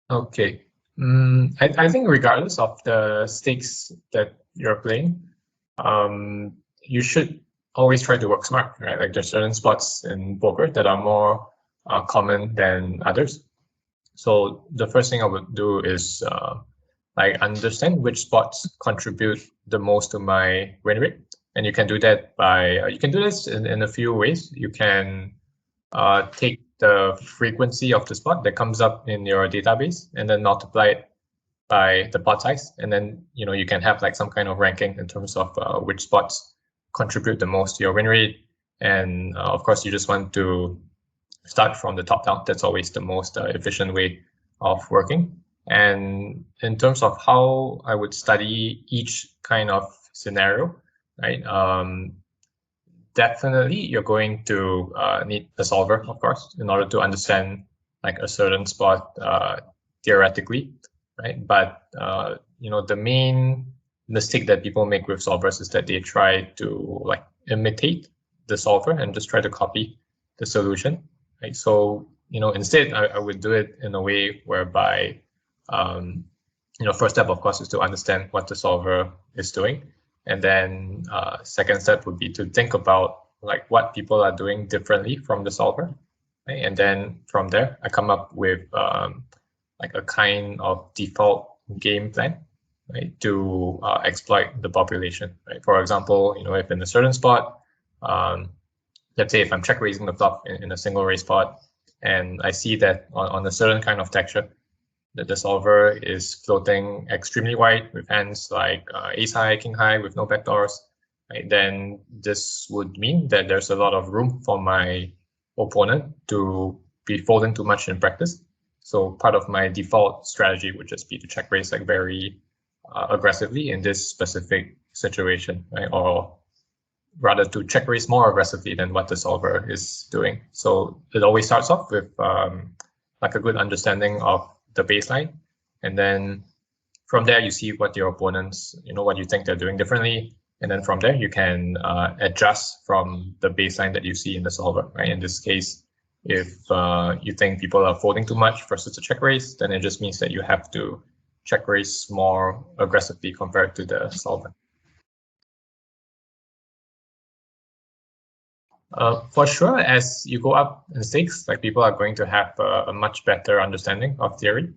Okay. I think regardless of the stakes that you're playing, you should always try to work smart, right? Like there's certain spots in poker that are more common than others. So the first thing I would do is like understand which spots contribute the most to my win rate. And you can do that by, you can do this in a few ways. You can take the frequency of the spot that comes up in your database and then multiply it by the pot size. And then, you can have like some kind of ranking in terms of which spots contribute the most to your win rate. And of course, you just want to start from the top down. That's always the most efficient way of working. And in terms of how I would study each kind of scenario, right? Definitely, you're going to need a solver, of course, in order to understand like a certain spot theoretically, right? But the main mistake that people make with solvers is that they try to like imitate the solver and just try to copy the solution, right? So instead, I would do it in a way whereby first step, of course, is to understand what the solver is doing. And then second step would be to think about like what people are doing differently from the solver. Right? And then from there, I come up with like a kind of default game plan, right, to exploit the population. Right? For example, if in a certain spot, let's say if I'm check raising the flop in a single raise spot, and I see that on a certain kind of texture, that the solver is floating extremely wide with hands like ace high, king high with no backdoors, right? Then this would mean that there's a lot of room for my opponent to be folding too much in practice. So part of my default strategy would just be to check raise like very aggressively in this specific situation, right? Or rather to check raise more aggressively than what the solver is doing. So it always starts off with like a good understanding of the baseline, and then from there you see what your opponents, what you think they're doing differently, and then from there you can adjust from the baseline that you see in the solver, right? In this case, if you think people are folding too much versus a check raise, then it just means that you have to check raise more aggressively compared to the solver. For sure, as you go up in stakes, like people are going to have a much better understanding of theory.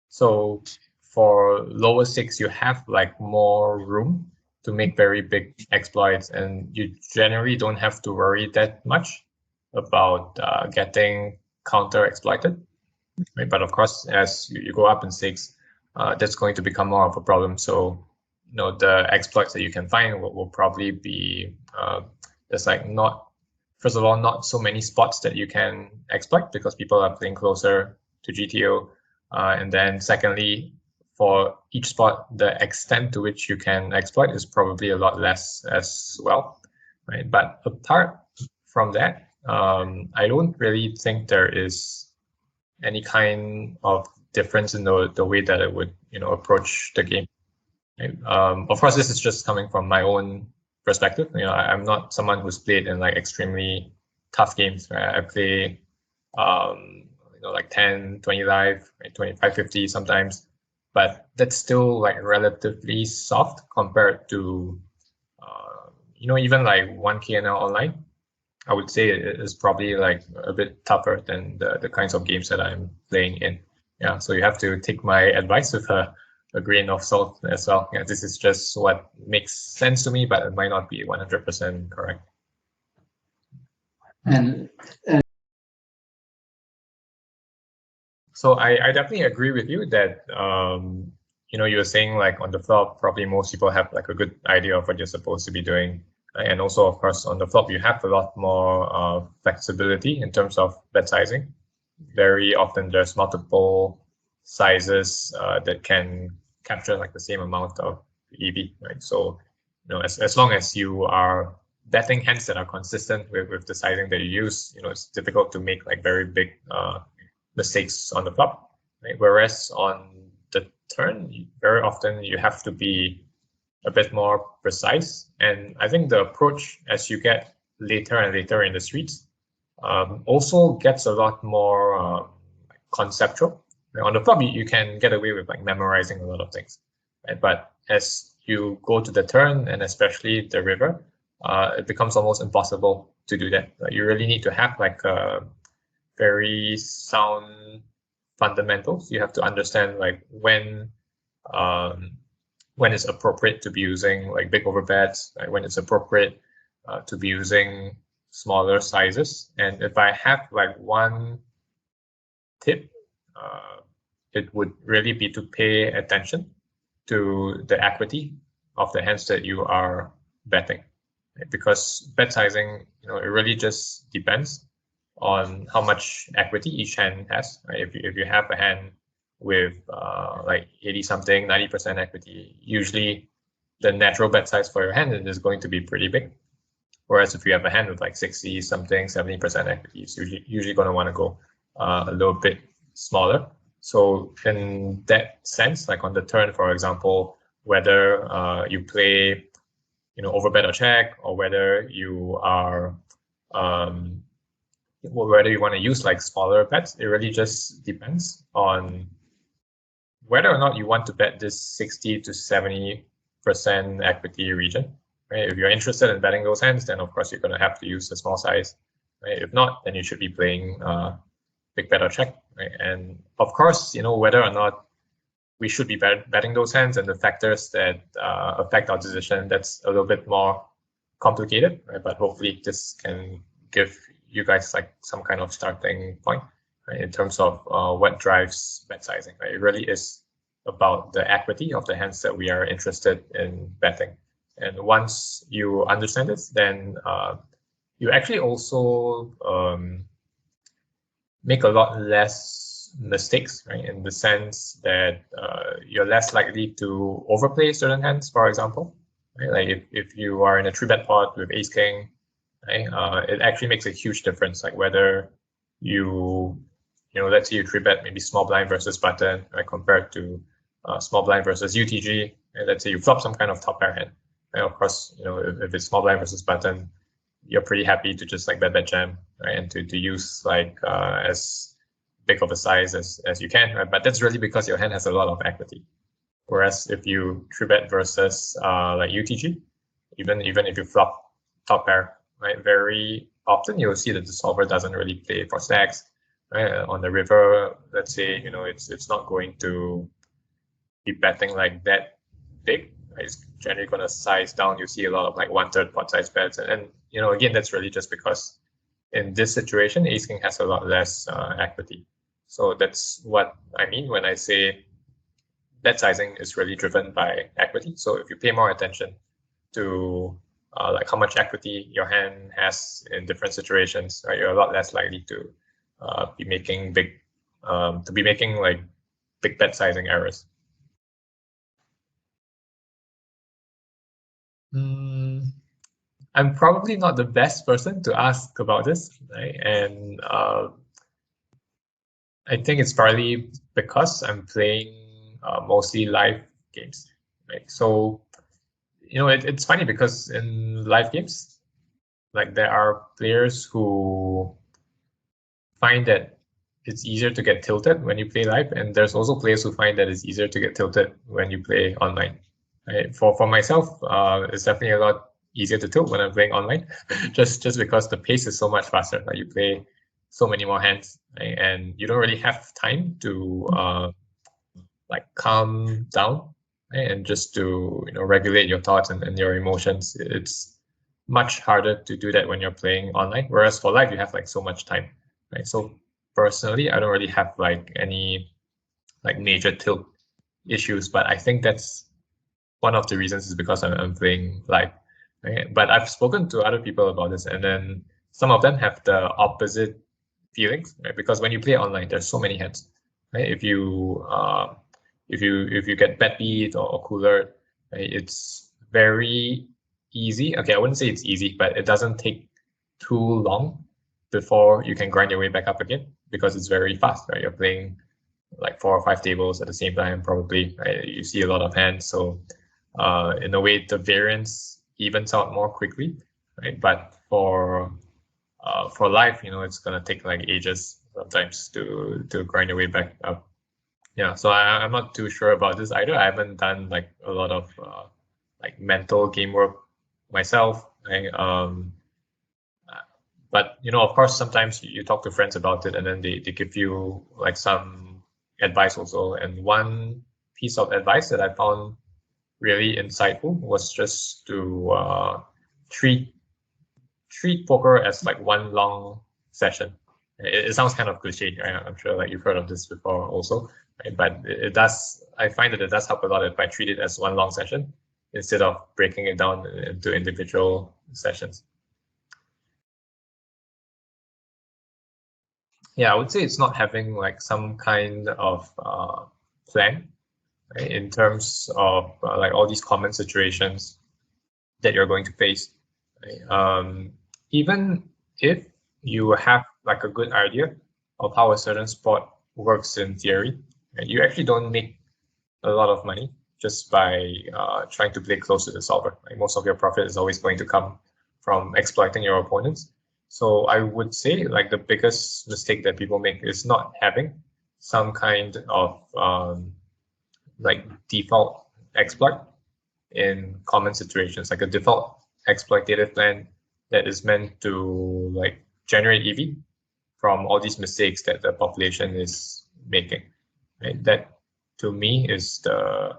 So for lower stakes, you have like more room to make very big exploits, and you generally don't have to worry that much about getting counter exploited. Right? But of course, as you go up in stakes, that's going to become more of a problem. So the exploits that you can find will probably be there's like not. First of all, not so many spots that you can exploit because people are playing closer to GTO. And then secondly, for each spot, the extent to which you can exploit is probably a lot less as well, right? But apart from that, I don't really think there is any kind of difference in the way that I would, approach the game. Right? Of course, this is just coming from my own perspective. I'm not someone who's played in like extremely tough games. Right? I play, like 10, 20 live, right? 25, 50 sometimes, but that's still like relatively soft compared to, even like 1K NL online. I would say it is probably like a bit tougher than the kinds of games that I'm playing in. Yeah, so you have to take my advice with a grain of salt as well. Yeah, this is just what makes sense to me, but it might not be 100% correct. And so I definitely agree with you that you were saying like on the flop, probably most people have like a good idea of what you're supposed to be doing. And also, of course, on the flop, you have a lot more flexibility in terms of bet sizing. Very often there's multiple sizes that can capture like the same amount of EV, right? So, as long as you are betting hands that are consistent with the sizing that you use, it's difficult to make like very big mistakes on the flop, right? Whereas on the turn, very often you have to be a bit more precise. And I think the approach as you get later and later in the streets also gets a lot more conceptual, Right? On the flop, you can get away with like memorizing a lot of things, right? But as you go to the turn and especially the river, it becomes almost impossible to do that. You really need to have like a very sound fundamentals. You have to understand like when it's appropriate to be using like big overbets, right? When it's appropriate to be using smaller sizes. And if I have like one tip, it would really be to pay attention to the equity of the hands that you are betting, right? Because bet sizing, it really just depends on how much equity each hand has. Right? If you have a hand with like 80 something, 90% equity, usually the natural bet size for your hand is going to be pretty big. Whereas if you have a hand with like 60 something, 70% equity, it's usually going to want to go a little bit smaller. So in that sense, like on the turn, for example, whether you play, overbet or check, or whether you are, whether you want to use like smaller bets, it really just depends on whether or not you want to bet this 60 to 70% equity region. Right? If you're interested in betting those hands, then of course you're going to have to use a small size. Right? If not, then you should be playing big bet or check. Right? And of course, whether or not we should be betting those hands and the factors that affect our decision, that's a little bit more complicated. Right? But hopefully this can give you guys like some kind of starting point, right, in terms of what drives bet sizing. Right? It really is about the equity of the hands that we are interested in betting. And once you understand this, then you actually also make a lot less mistakes, right? In the sense that you're less likely to overplay certain hands, for example. Right? Like if you are in a 3-bet pot with ace king, right? It actually makes a huge difference. Like whether you, let's say you 3-bet maybe small blind versus button, right? Compared to small blind versus UTG. And let's say you flop some kind of top pair hand. And of course, if it's small blind versus button, you're pretty happy to just like bet jam, right? And to use like as big of a size as you can, right? But that's really because your hand has a lot of equity. Whereas if you 3-bet versus like UTG, even if you flop top pair, right? Very often you'll see that the solver doesn't really play for stacks, right? On the river, let's say, it's not going to be betting like that big. Right? It's generally going to size down. You see a lot of like 1/3 pot size bets, and again, that's really just because in this situation, ace king has a lot less equity. So that's what I mean when I say bet sizing is really driven by equity. So if you pay more attention to like how much equity your hand has in different situations, right, you're a lot less likely to be making like big bet sizing errors. I'm probably not the best person to ask about this, right? And I think it's partly because I'm playing mostly live games, right? So, it's funny because in live games, like there are players who find that it's easier to get tilted when you play live, and there's also players who find that it's easier to get tilted when you play online. Right? For myself, it's definitely a lot easier to tilt when I'm playing online, just because the pace is so much faster. Like you play so many more hands, right? And you don't really have time to like calm down, right? And just to regulate your thoughts and your emotions. It's much harder to do that when you're playing online. Whereas for live, you have like so much time, right? So personally, I don't really have like any like major tilt issues, but I think that's one of the reasons is because I'm playing live. Right? But I've spoken to other people about this, and then some of them have the opposite feelings, right? Because when you play online, there's so many hands, right? If you get bet beat or cooler, right, it's very easy. Okay, I wouldn't say it's easy, but it doesn't take too long before you can grind your way back up again because it's very fast, right? You're playing like 4 or 5 tables at the same time, probably, right? You see a lot of hands, so in a way, the variance evens out more quickly, right? But for life, it's gonna take like ages sometimes to grind your way back up. Yeah, so I'm not too sure about this either. I haven't done like a lot of like mental game work myself. Right? But of course, sometimes you talk to friends about it, and then they give you like some advice also. And one piece of advice that I found really insightful was just to treat poker as like one long session. It sounds kind of cliche, right? I'm sure like you've heard of this before also, right? But it does. I find that it does help a lot if I treat it as one long session instead of breaking it down into individual sessions. Yeah, I would say it's not having like some kind of plan, right, in terms of like all these common situations that you're going to face. Right? Even if you have like a good idea of how a certain sport works in theory, right, you actually don't make a lot of money just by trying to play close to the solver. Right? Most of your profit is always going to come from exploiting your opponents. So I would say like the biggest mistake that people make is not having some kind of like default exploit in common situations, like a default exploitative plan that is meant to like generate EV from all these mistakes that the population is making. Right? That to me is the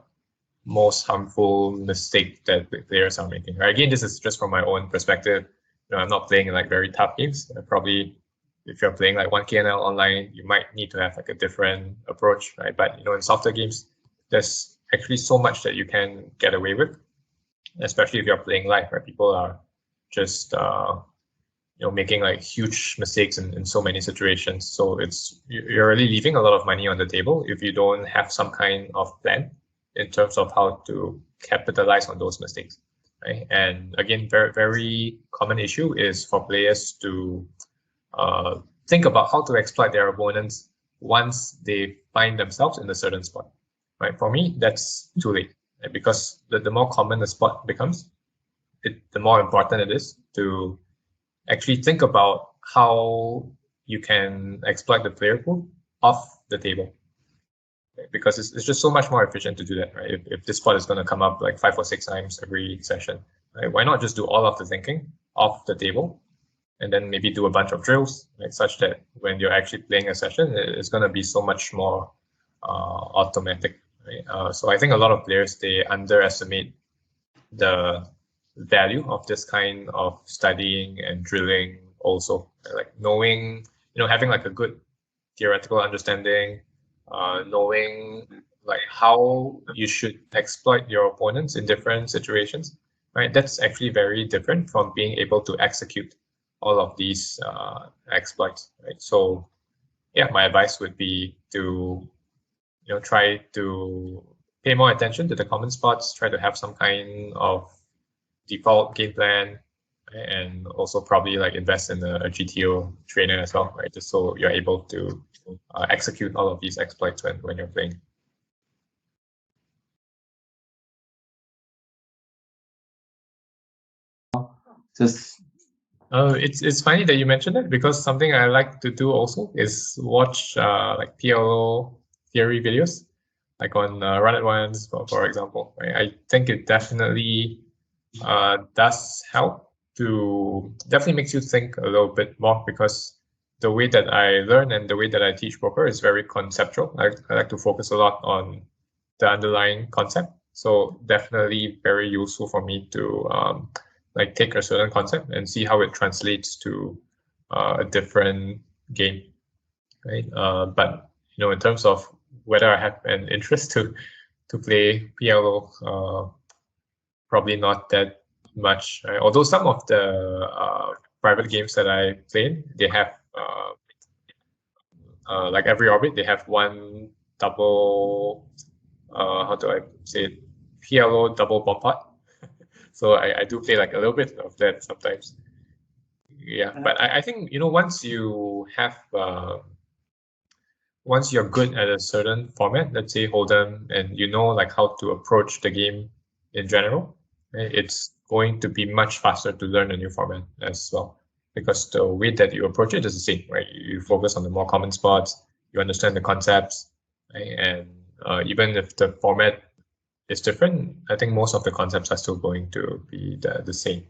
most harmful mistake that the players are making. Right? Again, this is just from my own perspective. I'm not playing like very tough games. Probably if you're playing like 1KNL online, you might need to have like a different approach, right? But in softer games, there's actually so much that you can get away with, especially if you're playing live, right? People are just making like huge mistakes in so many situations. So you're really leaving a lot of money on the table if you don't have some kind of plan in terms of how to capitalize on those mistakes. Right? And again, very, very common issue is for players to think about how to exploit their opponents once they find themselves in a certain spot. Right? For me, that's too late, right? Because the more common the spot becomes, the more important it is to actually think about how you can exploit the player pool off the table. Right? Because it's just so much more efficient to do that, right? If this spot is going to come up like 5 or 6 times every session, right? Why not just do all of the thinking off the table and then maybe do a bunch of drills, right? Such that when you're actually playing a session, it's going to be so much more automatic. Right? So I think a lot of players, they underestimate the value of this kind of studying and drilling also, like knowing, having like a good theoretical understanding, knowing like how you should exploit your opponents in different situations, right? That's actually very different from being able to execute all of these exploits, right? So yeah, my advice would be to try to pay more attention to the common spots, try to have some kind of default game plan, and also probably like invest in a GTO trainer as well, right? Just so you're able to execute all of these exploits when you're playing. Just It's funny that you mentioned it because something I like to do also is watch like PLO theory videos, like on Run It Once, for example. Right? I think it definitely does help to definitely makes you think a little bit more because the way that I learn and the way that I teach poker is very conceptual. I like to focus a lot on the underlying concept. So definitely very useful for me to like take a certain concept and see how it translates to a different game, right? But in terms of whether I have an interest to play PLO, probably not that much. Right? Although some of the private games that I played, they have like every orbit, they have one double. How do I say it? PLO double bomb pot. So I do play like a little bit of that sometimes. Yeah, but I think once you have once you're good at a certain format, let's say Hold'em, and like how to approach the game in general, right, it's going to be much faster to learn a new format as well. Because the way that you approach it is the same, right? You focus on the more common spots, you understand the concepts, right? And even if the format is different, I think most of the concepts are still going to be the same.